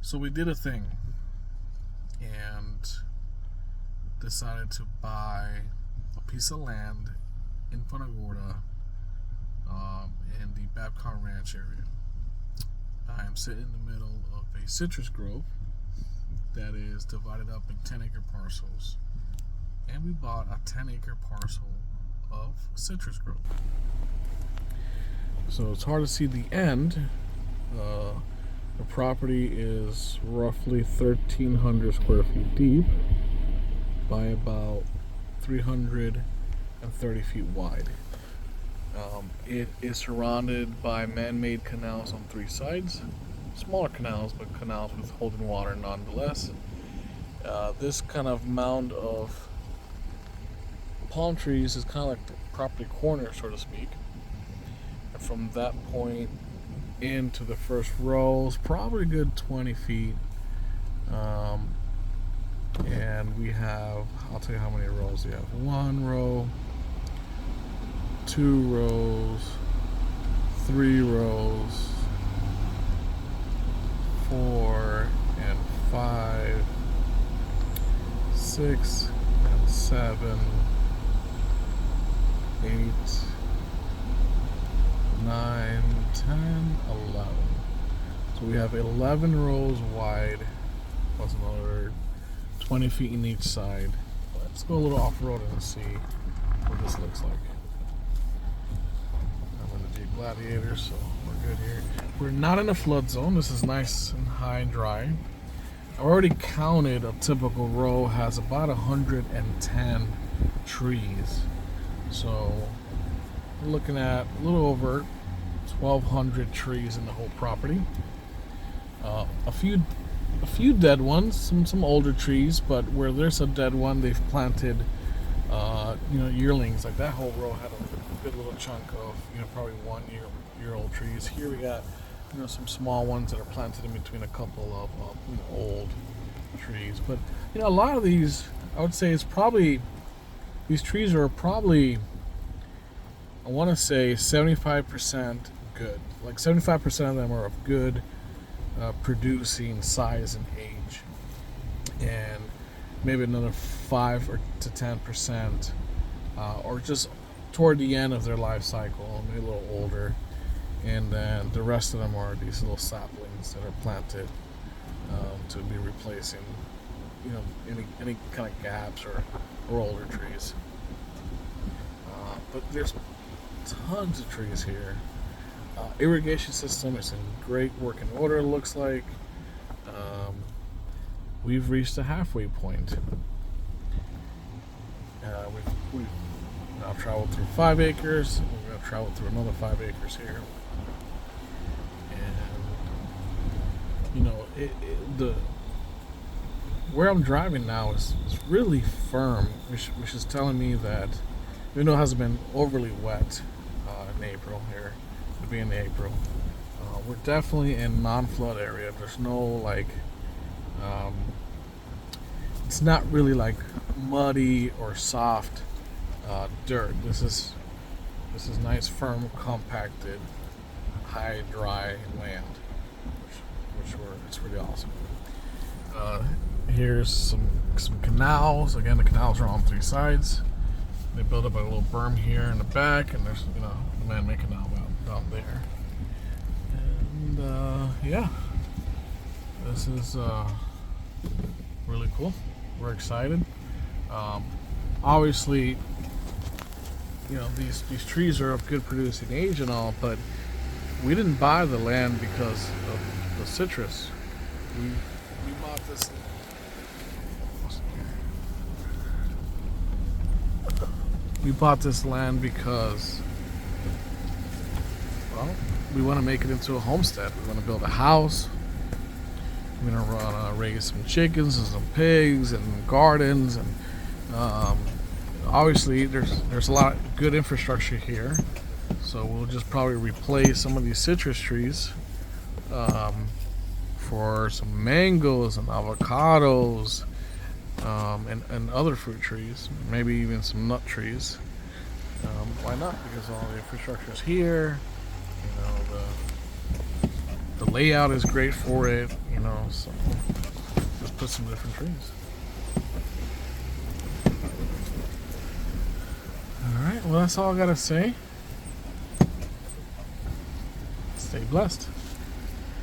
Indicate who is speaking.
Speaker 1: So we did a thing and decided to buy a piece of land in Punta Gorda, in the Babcock Ranch area. I am sitting in the middle of a citrus grove that is divided up in 10-acre parcels. And we bought a 10-acre parcel of citrus grove. So it's hard to see the end. The property is roughly 1,300 square feet deep by about 330 feet wide. It is surrounded by man-made canals on three sides. Smaller canals, but canals with holding water nonetheless. This kind of mound of palm trees is kind of like the property corner, so to speak. And from that point into the first row is probably a good 20 feet. And we have, I'll tell you how many rows we have. 1 row, 2 rows, 3 rows, 4 and 5, 6 and 7, 8, 9, 10, 11. So we have 11 rows wide, plus another 20 feet in each side. Let's go a little off-road and see what this looks like. I'm in the Jeep Gladiator, so we're good here. We're not in a flood zone. This is nice and high and dry. I already counted a typical row has about 110 trees. So we're looking at a little over 1,200 trees in the whole property. A few dead ones, some older trees, but where there's a dead one, they've planted yearlings. Like that whole row had a good little chunk of probably 1 year old trees. Here we got some small ones that are planted in between a couple of old trees. But a lot of these, I would say, these trees are probably, I want to say 75% good. Like 75% of them are of good producing size and age, and maybe another 5 or to 10% or just toward the end of their life cycle, maybe a little older, and then the rest of them are these little saplings that are planted to be replacing any kind of gaps or older trees. But there's tons of trees here. Irrigation system is in great working order, it looks like. We've reached a halfway point. We've now traveled through 5 acres. We're going to travel through another 5 acres here. And where I'm driving now is really firm, which is telling me that even though it hasn't been overly wet in April here, to be in April, we're definitely in non-flood area. There's no it's not really like muddy or soft dirt. This is nice, firm, compacted, high, dry land, it's really awesome. Here's some canals. Again, the canals are on 3 sides. They build up a little berm here in the back, and there's the man-made canal down there. And this is really cool. We're excited. Obviously, these trees are of good producing age and all, but we didn't buy the land because of the citrus. We bought this. We bought this land because, well, we want to make it into a homestead. We want to build a house. We're going to raise some chickens and some pigs and gardens, and obviously there's a lot of good infrastructure here. So we'll just probably replace some of these citrus trees for some mangoes and avocados, and other fruit trees, maybe even some nut trees. Why not? Because all the infrastructure is here. The layout is great for it. you know, so let's put some different trees. Alright, well, that's all I gotta say. Stay blessed.